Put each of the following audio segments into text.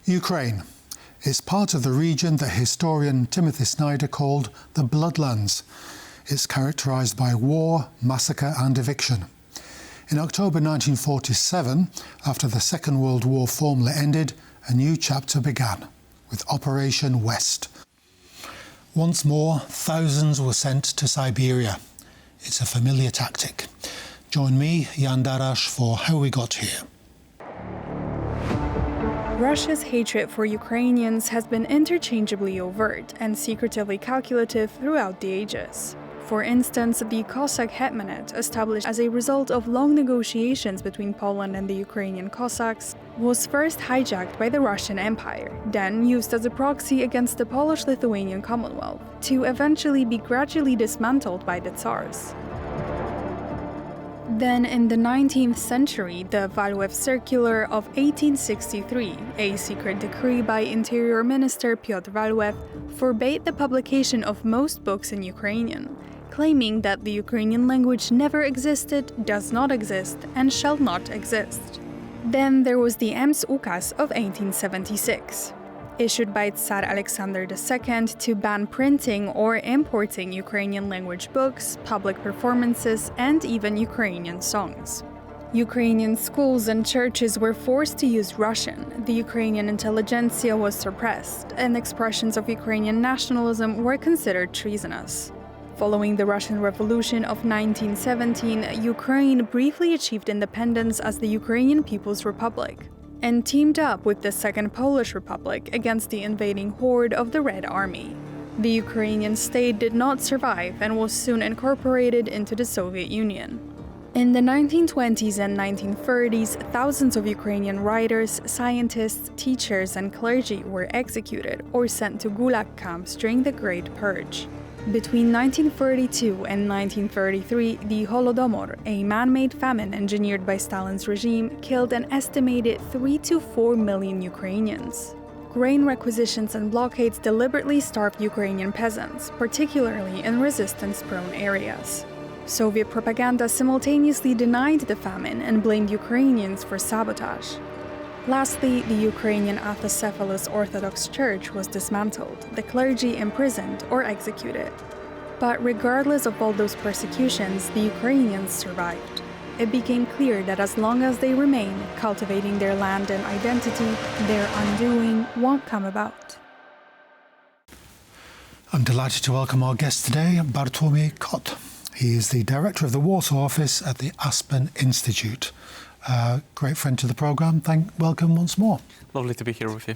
Ukraine is part of the region that historian Timothy Snyder called the Bloodlands. It's characterised by war, massacre and eviction. In October 1947, after the Second World War formally ended, a new chapter began with Operation West. Once more, thousands were sent to Siberia. It's a familiar tactic. Join me, Darasz, for How We Got Here. Russia's hatred for Ukrainians has been interchangeably overt and secretively calculative throughout the ages. For instance, the Cossack Hetmanate, established as a result of long negotiations between Poland and the Ukrainian Cossacks, was first hijacked by the Russian Empire, then used as a proxy against the Polish-Lithuanian Commonwealth, to eventually be gradually dismantled by the Tsars. Then, in the 19th century, the Valuev Circular of 1863, a secret decree by Interior Minister Piotr Valuev, forbade the publication of most books in Ukrainian, claiming that the Ukrainian language never existed, does not exist, and shall not exist. Then there was the Ems Ukaz of 1876, issued by Tsar Alexander II to ban printing or importing Ukrainian language books, public performances, and even Ukrainian songs. Ukrainian schools and churches were forced to use Russian, the Ukrainian intelligentsia was suppressed, and expressions of Ukrainian nationalism were considered treasonous. Following the Russian Revolution of 1917, Ukraine briefly achieved independence as the Ukrainian People's Republic, and teamed up with the Second Polish Republic against the invading horde of the Red Army. The Ukrainian state did not survive and was soon incorporated into the Soviet Union. In the 1920s and 1930s, thousands of Ukrainian writers, scientists, teachers, and clergy were executed or sent to Gulag camps during the Great Purge. Between 1932 and 1933, the Holodomor, a man-made famine engineered by Stalin's regime, killed an estimated 3 to 4 million Ukrainians. Grain requisitions and blockades deliberately starved Ukrainian peasants, particularly in resistance-prone areas. Soviet propaganda simultaneously denied the famine and blamed Ukrainians for sabotage. Lastly, the Ukrainian autocephalous Orthodox Church was dismantled, the clergy imprisoned or executed. But regardless of all those persecutions, the Ukrainians survived. It became clear that as long as they remain cultivating their land and identity, their undoing won't come about. I'm delighted to welcome our guest today, Bartłomiej. He is the director of the Warsaw office at the Aspen Institute. Great friend to the programme. Welcome once more. Lovely to be here with you.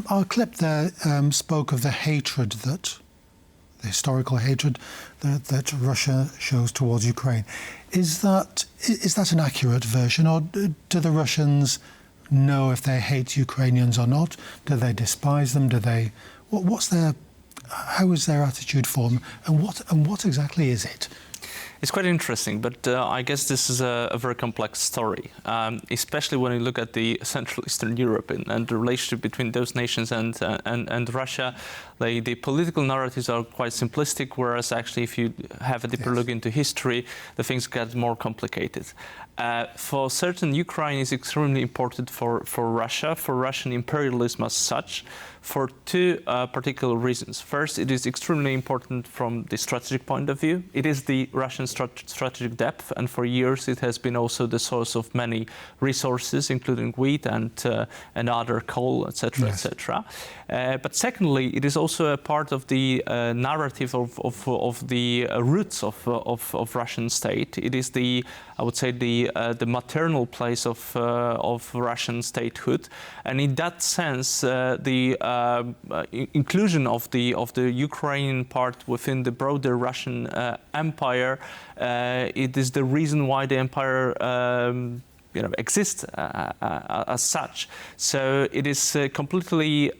Our clip there spoke of the hatred the historical hatred that Russia shows towards Ukraine. Is that an accurate version, or do the Russians know if they hate Ukrainians or not? Do they despise them? How is their attitude for them, and what exactly is it? It's quite interesting, but I guess this is a very complex story, especially when you look at the Central Eastern Europe and the relationship between those nations and Russia. The political narratives are quite simplistic, whereas actually if you have a deeper look into history, the things get more complicated. For certain, Ukraine is extremely important for Russia, for Russian imperialism as such, for two particular reasons. First, it is extremely important from the strategic point of view. It is the Russian strategic depth, and for years it has been also the source of many resources, including wheat and other coal, etc., etc. But secondly, it is also a part of the narrative of the roots of Russian state. It is I would say the maternal place of Russian statehood, and in that sense, the inclusion of the Ukrainian part within the broader Russian empire, it is the reason why the empire exists as such. So it is completely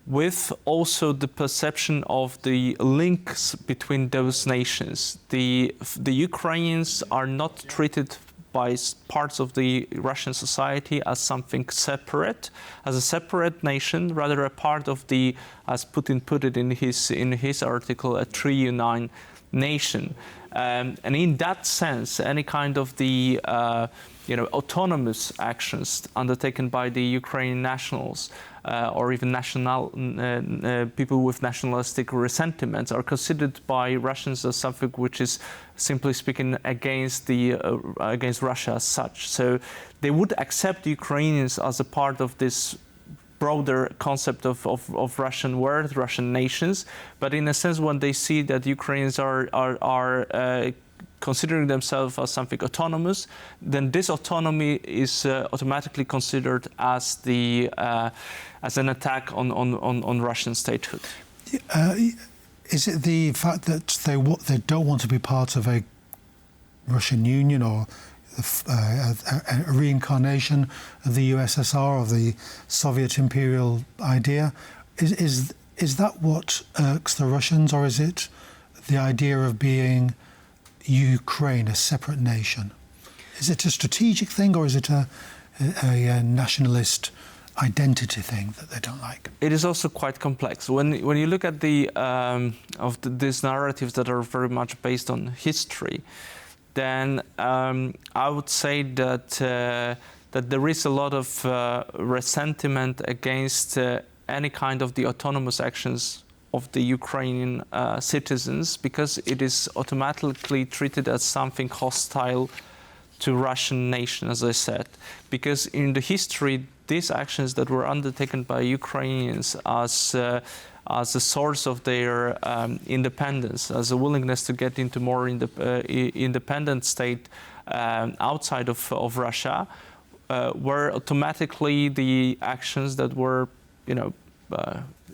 with also the perception of the links between those nations. The Ukrainians are not treated by parts of the Russian society as something separate, as a separate nation, rather a part of the, as Putin put it in his article, a triune nation. And in that sense, any kind of the autonomous actions undertaken by the Ukrainian nationals or even people with nationalistic ressentiments are considered by Russians as something which is, simply speaking, against Russia as such. So they would accept Ukrainians as a part of this broader concept of Russian world, Russian nations, but in a sense, when they see that Ukrainians are considering themselves as something autonomous, then this autonomy is automatically considered as as an attack on Russian statehood. Is it the fact that they don't want to be part of a Russian Union or a reincarnation of the USSR, of the Soviet imperial idea? Is that what irks the Russians, or is it the idea of being Ukraine, a separate nation? Is it a strategic thing, or is it a nationalist identity thing that they don't like? It is also quite complex. When you look at these narratives that are very much based on history, then I would say that there is a lot of resentment against any kind of the autonomous actions of the Ukrainian citizens, because it is automatically treated as something hostile to Russian nation, as I said. Because in the history, these actions that were undertaken by Ukrainians as a source of their independence, as a willingness to get into more independent state outside of Russia, were automatically the actions that were,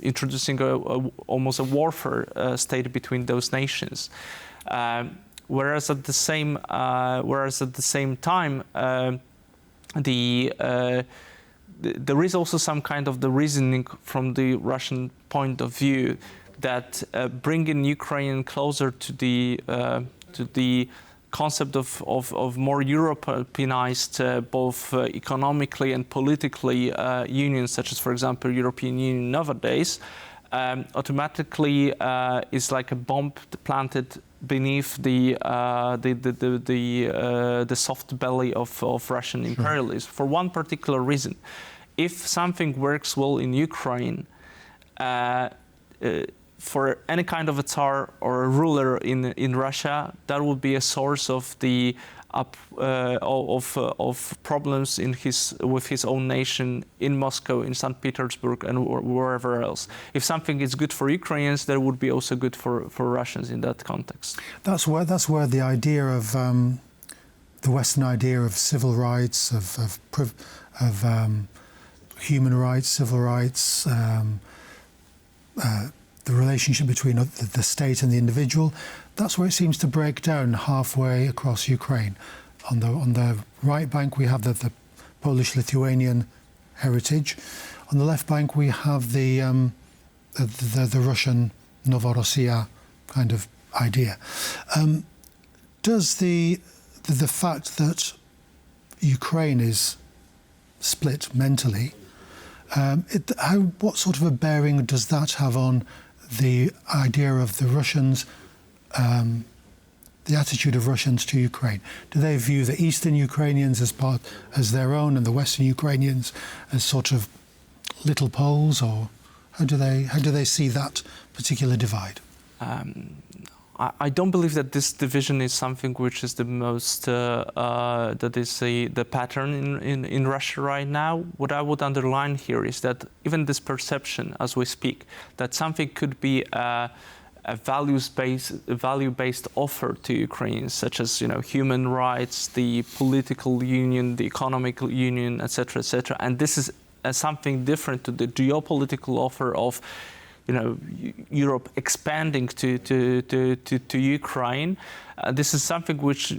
introducing almost a warfare state between those nations. Whereas at the same time, there is also some kind of the reasoning from the Russian point of view that bringing Ukraine closer to the concept of more Europeanized, both economically and politically, unions, such as, for example, European Union nowadays, automatically is like a bomb planted beneath the soft belly of Russian imperialism, for one particular reason. If something works well in Ukraine, for any kind of a Tsar or a ruler in Russia, that would be a source of the of problems with his own nation in Moscow, in St. Petersburg, and wherever else. If something is good for Ukrainians, that would be also good for Russians in that context. That's where the idea of the Western idea of civil rights, of human rights, civil rights, the relationship between the state and the individual, that's where it seems to break down halfway across Ukraine. On the right bank we have the Polish-Lithuanian heritage. On the left bank we have the Russian Novorossiya kind of idea. Does the fact that Ukraine is split mentally, what sort of a bearing does that have on the idea of the Russians, the attitude of Russians to Ukraine? Do they view the Eastern Ukrainians as their own, and the Western Ukrainians as sort of little Poles, or how do they see that particular divide? I don't believe that this division is something which is the most that is the pattern in Russia right now. What I would underline here is that even this perception, as we speak, that something could be a value-based offer to Ukrainians, such as human rights, the political union, the economic union, etc., etc., and this is something different to the geopolitical offer of Europe expanding to Ukraine. This is something which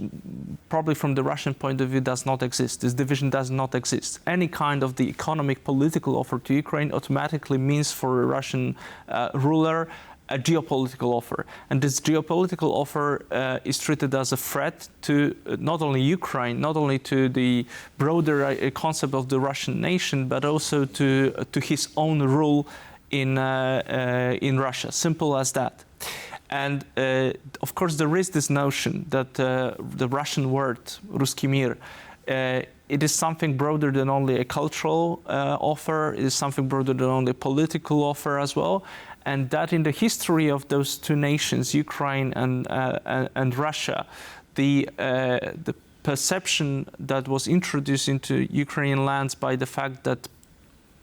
probably from the Russian point of view does not exist. This division does not exist. Any kind of the economic political offer to Ukraine automatically means for a Russian ruler a geopolitical offer. And this geopolitical offer is treated as a threat to not only Ukraine, not only to the broader concept of the Russian nation, but also to his own rule in Russia. Simple as that. And of course, there is this notion that the Russian word "Ruski mir" It is something broader than only a cultural offer. It is something broader than only a political offer as well. And that in the history of those two nations, Ukraine and Russia, the perception that was introduced into Ukrainian lands by the fact that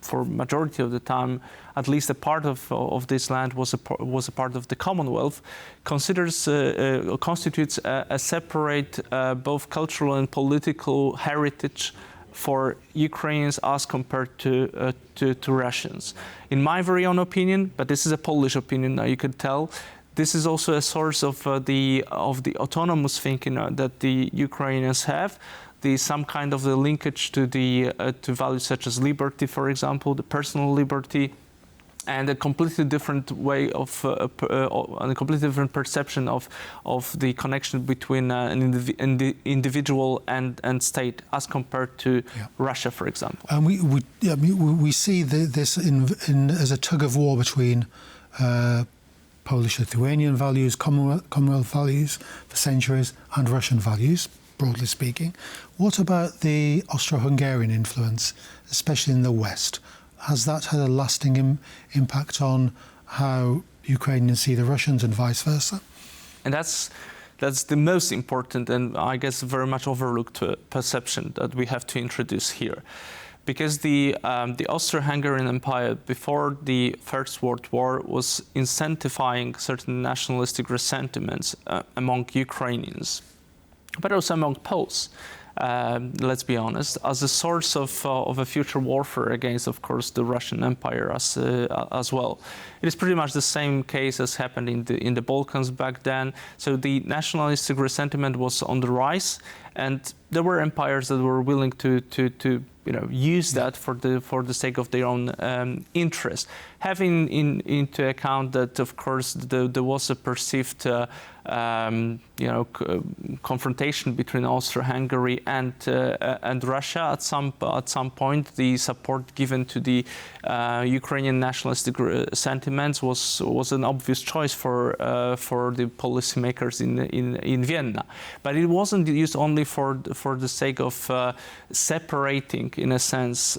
for majority of the time, at least a part of this land was a part of the Commonwealth, constitutes a separate both cultural and political heritage for Ukrainians as compared to Russians. In my very own opinion, but this is a Polish opinion, now you could tell, this is also a source of the autonomous thinking that the Ukrainians have. Some kind of the linkage to values such as liberty, for example, the personal liberty, and a completely different way of a completely different perception of the connection between an individual and state as compared to Russia, for example. And we see this as a tug of war between Polish-Lithuanian values, Commonwealth values for centuries, and Russian values, broadly speaking. What about the Austro-Hungarian influence, especially in the West? Has that had a lasting impact on how Ukrainians see the Russians and vice versa? And that's the most important and I guess very much overlooked perception that we have to introduce here. Because the Austro-Hungarian Empire before the First World War was incentivizing certain nationalistic ressentiments among Ukrainians, but also among Poles, let's be honest, as a source of a future warfare against, of course, the Russian Empire as well. It is pretty much the same case as happened in the Balkans back then. So the nationalistic resentiment was on the rise, and there were empires that were willing to use that for the sake of their own interest, having into account that, of course, there was a perceived confrontation between Austro-Hungary and Russia at some point. The support given to the Ukrainian nationalistic sentiments was an obvious choice for the policymakers in Vienna, but it wasn't used only for the sake of separating, in a sense,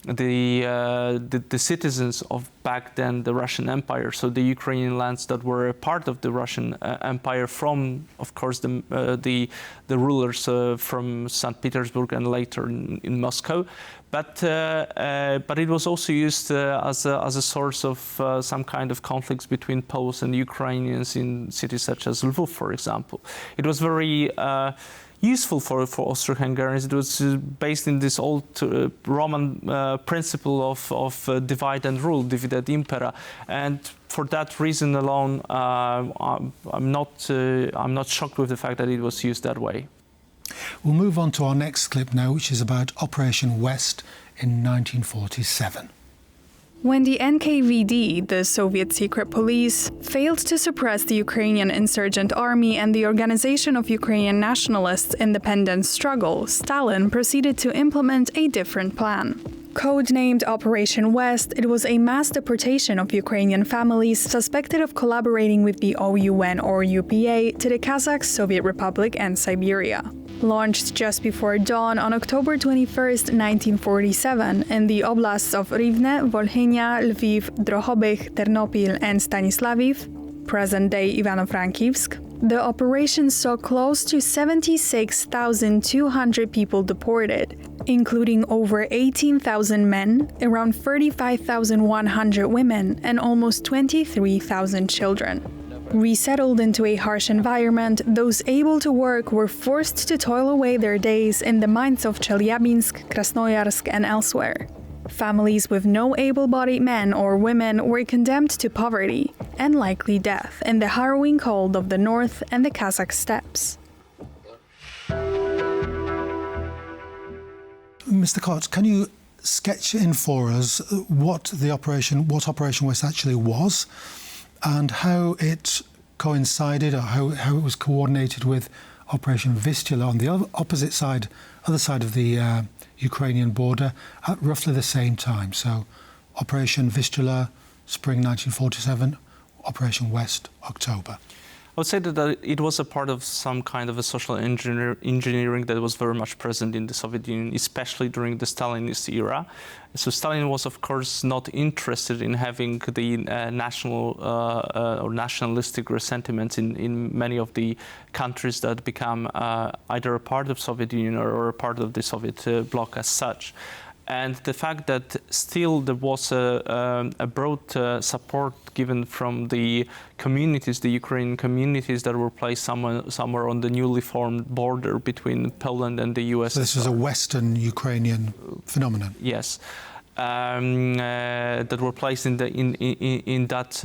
the citizens of back then the Russian Empire, so the Ukrainian lands that were a part of the Russian Empire from, of course, the rulers from St. Petersburg and later in Moscow, but it was also used as a source of some kind of conflicts between Poles and Ukrainians in cities such as Lviv, for example. It was very useful for Austro-Hungarians. It was based in this old Roman principle of divide and rule, divide et impera, and for that reason alone, I'm not shocked with the fact that it was used that way. We'll move on to our next clip now, which is about Operation West in 1947. When the NKVD, the Soviet secret police, failed to suppress the Ukrainian insurgent army and the organization of Ukrainian nationalists' independence struggle, Stalin proceeded to implement a different plan. Codenamed Operation West, it was a mass deportation of Ukrainian families suspected of collaborating with the OUN or UPA to the Kazakh Soviet Republic and Siberia. Launched just before dawn on October 21, 1947, in the oblasts of Rivne, Volhynia, Lviv, Drohobych, Ternopil, and Stanisławiv, present-day Ivano-Frankivsk, the operation saw close to 76,200 people deported, including over 18,000 men, around 35,100 women, and almost 23,000 children. Resettled into a harsh environment, those able to work were forced to toil away their days in the mines of Chelyabinsk, Krasnoyarsk, and elsewhere. Families with no able-bodied men or women were condemned to poverty and likely death in the harrowing cold of the north and the Kazakh steppes. Mr. Kot, can you sketch in for us what Operation West actually was, and how it coincided, or how it was coordinated with Operation Vistula on the other side of the Ukrainian border at roughly the same time? So Operation Vistula, spring 1947, Operation West, October. I would say that it was a part of some kind of a social engineering that was very much present in the Soviet Union, especially during the Stalinist era. So Stalin was, of course, not interested in having the national or nationalistic resentments in many of the countries that become either a part of Soviet Union or a part of the Soviet bloc as such. And the fact that still there was a broad support given from the communities, the Ukrainian communities that were placed somewhere on the newly formed border between Poland and the USSR. So this is a Western Ukrainian phenomenon. Yes. That were placed in that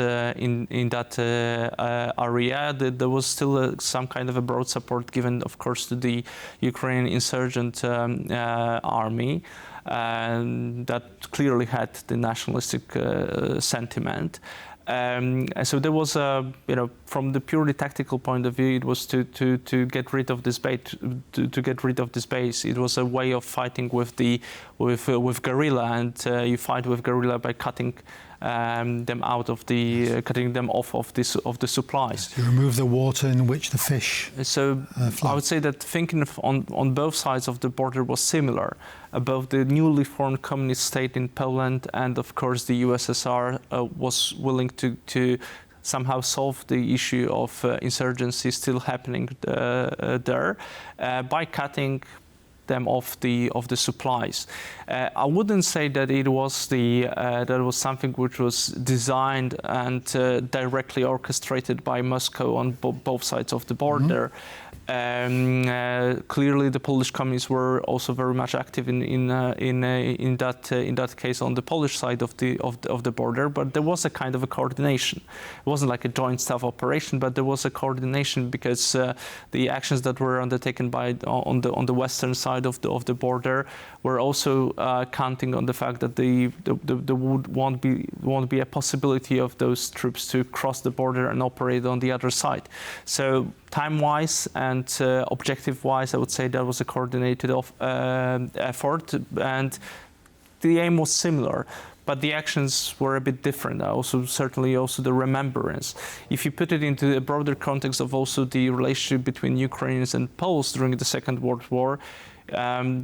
area. There was still some kind of a broad support given, of course, to the Ukrainian insurgent army. That clearly had the nationalistic sentiment. So there was from the purely tactical point of view, it was to get rid of this base. To get rid of this base, it was a way of fighting with guerrilla, and you fight with guerrilla by cutting them out of the cutting them off of the supplies. You remove the water in which the fish. So I would say that thinking on both sides of the border was similar. Both the newly formed communist state in Poland and, of course, the USSR was willing to somehow solve the issue of insurgency still happening there by cutting them off the supplies. I wouldn't say that it was that was something which was designed and directly orchestrated by Moscow on both sides of the border. Clearly, the Polish communists were also very much active in that case on the Polish side of the border. But there was a kind of a coordination. It wasn't like a joint staff operation, but there was a coordination because the actions that were undertaken on the western side of the border were also counting on the fact that there won't be a possibility of those troops to cross the border and operate on the other side. So time-wise and objective-wise, I would say that was a coordinated effort, and the aim was similar, but the actions were a bit different. Certainly the remembrance. If you put it into a broader context of also the relationship between Ukrainians and Poles during the Second World War,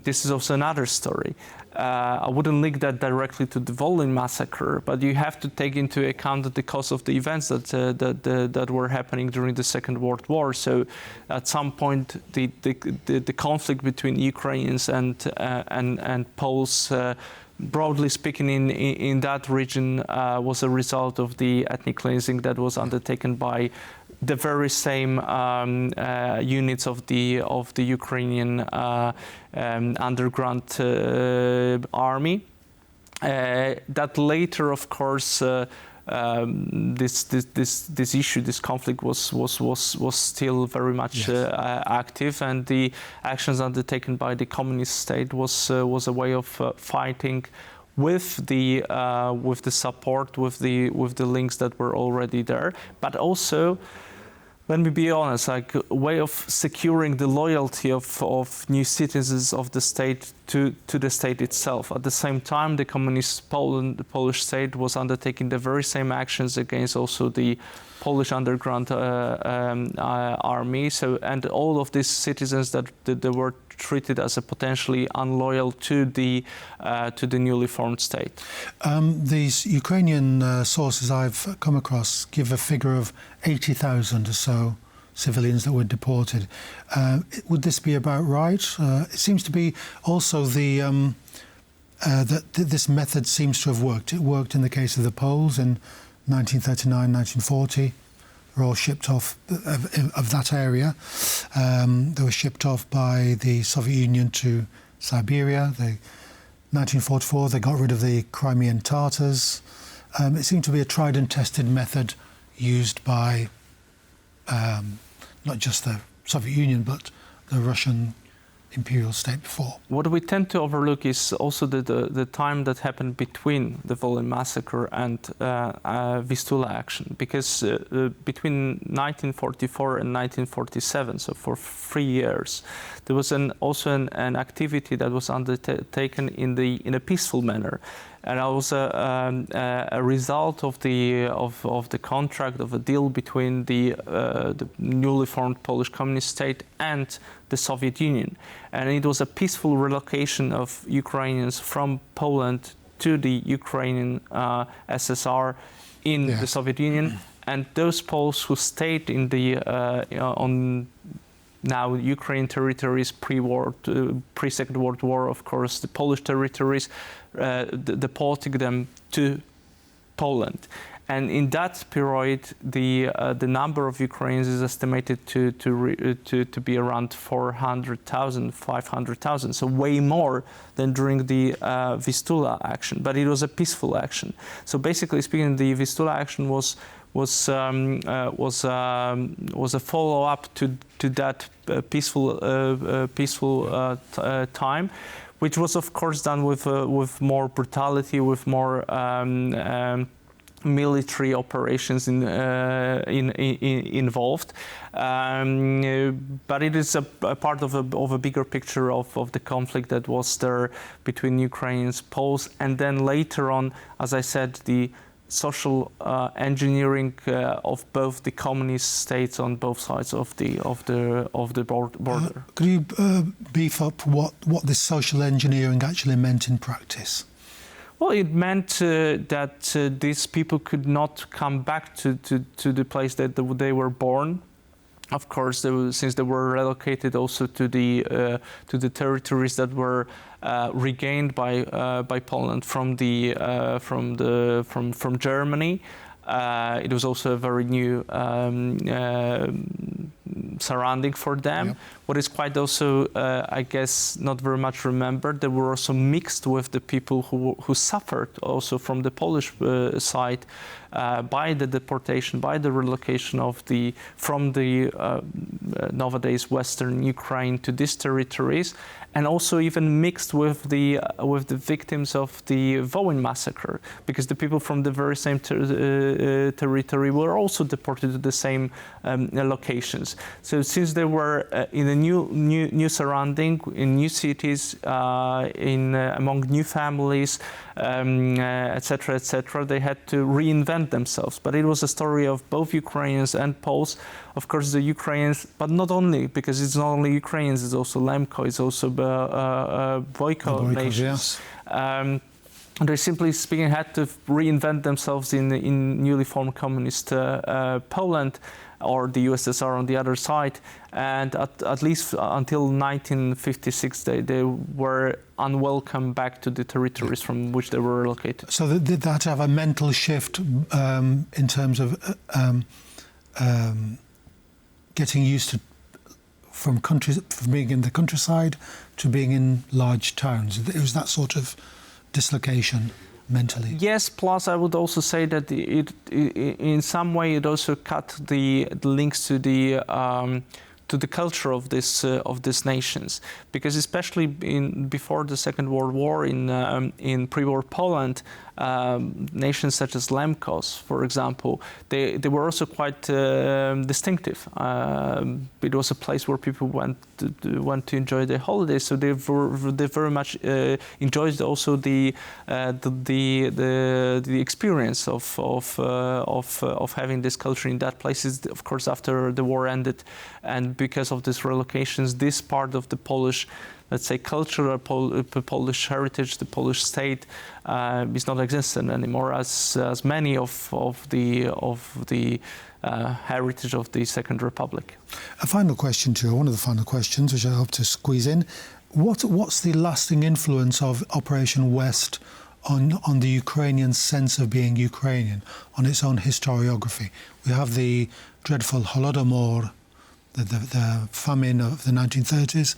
this is also another story. I wouldn't link that directly to the Volyn massacre, but you have to take into account the cause of the events that were happening during the Second World War. So, at some point, the conflict between Ukrainians and Poles, broadly speaking, in that region, was a result of the ethnic cleansing that was undertaken by the very same units of the Ukrainian underground army. That later, of course, this issue, this conflict was still very much active, and the actions undertaken by the communist state was a way of fighting with the support, with the links that were already there, but also, let me be honest, like a way of securing the loyalty of new citizens of the state to the state itself. At the same time, the communist the Polish state was undertaking the very same actions against also the Polish underground army. So, and all of these citizens that they were treated as a potentially unloyal to the newly formed state. These Ukrainian sources I've come across give a figure of 80,000 or so civilians that were deported. Would this be about right? It seems to be also that this method seems to have worked. It worked in the case of the Poles in 1939, 1940. Were all shipped off of that area. They were shipped off by the Soviet Union to Siberia. 1944, they got rid of the Crimean Tatars. It seemed to be a tried and tested method used by not just the Soviet Union, but the Russian imperial state before. What we tend to overlook is also the time that happened between the Volyn massacre and Vistula action, because between 1944 and 1947, so for 3 years, there was also an activity that was undertaken in a peaceful manner. and it was a result of the contract, of a deal between the newly formed Polish Communist state and the Soviet Union, and it was a peaceful relocation of Ukrainians from Poland to the Ukrainian SSR in the Soviet Union, and those Poles who stayed in the on now Ukrainian territories pre-Second World War, of course, the Polish territories, deporting them to Poland. And in that period, the number of Ukrainians is estimated to be around 400,000, 500,000, so way more than during the Vistula action. But it was a peaceful action. So basically speaking, the Vistula action was a follow-up to that peaceful time, which was of course done with more brutality, with more military operations involved, but it is a part of a bigger picture of the conflict that was there between Ukrainians, Poles, and then later on, as I said, the social engineering of both the communist states on both sides of the border. Could you beef up what this social engineering actually meant in practice? Well, it meant that these people could not come back to the place that they were born. Of course, since they were relocated also to the territories that were regained by Poland from Germany. It was also a very new surrounding for them. Yep. What is quite also, I guess, not very much remembered, they were also mixed with the people who suffered also from the Polish side by the deportation, by the relocation from the nowadays Western Ukraine to these territories, and also even mixed with the victims of the Wołyń massacre, because the people from the very same territory were also deported to the same locations. So since they were in a new surrounding, in new cities, among new families, etc., etc., they had to reinvent themselves. But it was a story of both Ukrainians and Poles. Of course, the Ukrainians, but not only, because it's not only Ukrainians, it's also Lemko, it's also Boyko nations. Yes. They simply speaking had to reinvent themselves in newly formed communist Poland, or the USSR on the other side, and at least until 1956 they were unwelcome back to the territories from which they were relocated. So did that have a mental shift in terms of getting used to from being in the countryside to being in large towns? It was that sort of dislocation mentally. Yes, plus I would also say that it in some way it also cut the links to the culture of these nations, because especially before the Second World War in pre-war Poland, nations such as Lemkos, for example, they were also quite distinctive. It was a place where people went to enjoy their holidays, so they very much enjoyed also the experience of having this culture in that places. Of course, after the war ended, and because of these relocations, this part of the Polish, let's say, cultural Polish heritage, the Polish state, is not existent anymore, as many of the heritage of the Second Republic. A final question to you, one of the final questions, which I hope to squeeze in. What's the lasting influence of Operation West on the Ukrainian sense of being Ukrainian, on its own historiography? We have the dreadful Holodomor, the famine of the 1930s.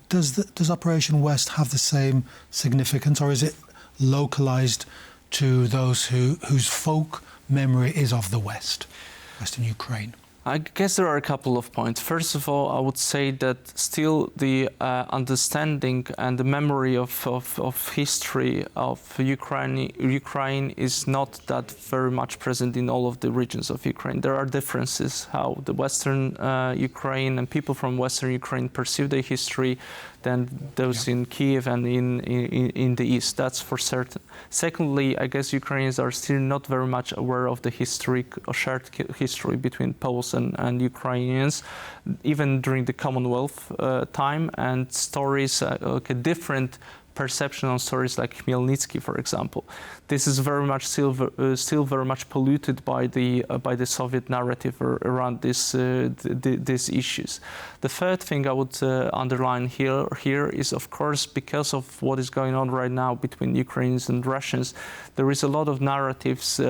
Does Operation West have the same significance, or is it localized to those whose folk memory is of the Western Ukraine? I guess there are a couple of points. First of all, I would say that still the understanding and the memory of history of Ukraine is not that very much present in all of the regions of Ukraine. There are differences how the Western Ukraine and people from Western Ukraine perceive their history. than those in Kiev and in the east. That's for certain. Secondly, I guess Ukrainians are still not very much aware of the shared history between Poles and Ukrainians, even during the Commonwealth time, and stories like a different perception on stories like Khmelnytsky, for example. This is very much still very much polluted by the Soviet narrative around these issues. The third thing I would underline here is, of course, because of what is going on right now between Ukrainians and Russians, there is a lot of narratives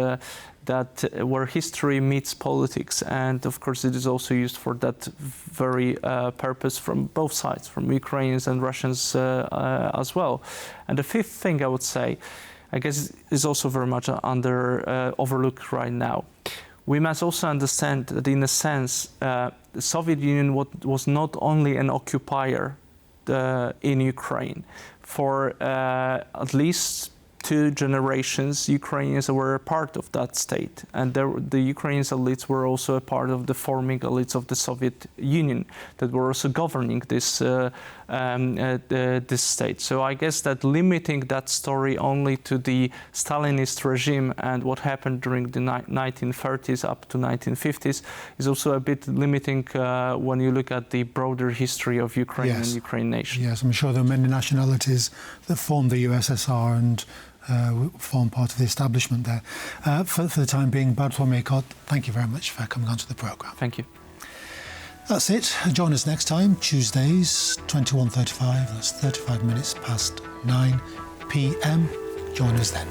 where history meets politics, and of course it is also used for that very purpose from both sides, from Ukrainians and Russians as well. And the fifth thing I would say, I guess, is also very much overlooked right now. We must also understand that, in a sense, the Soviet Union was not only an occupier in Ukraine. For at least 2 generations, Ukrainians were a part of that state, and the Ukrainian elites were also a part of the forming elites of the Soviet Union that were also governing this state. So I guess that limiting that story only to the Stalinist regime and what happened during the 1930s up to 1950s is also a bit limiting when you look at the broader history of Ukraine and Ukrainian nation. Yes, I'm sure there are many nationalities that formed the USSR and form part of the establishment there. For the time being, Bartłomiej, thank you very much for coming onto the programme. Thank you. That's it. Join us next time, Tuesdays, 21:35. That's 35 minutes past 9 p.m. Join us then.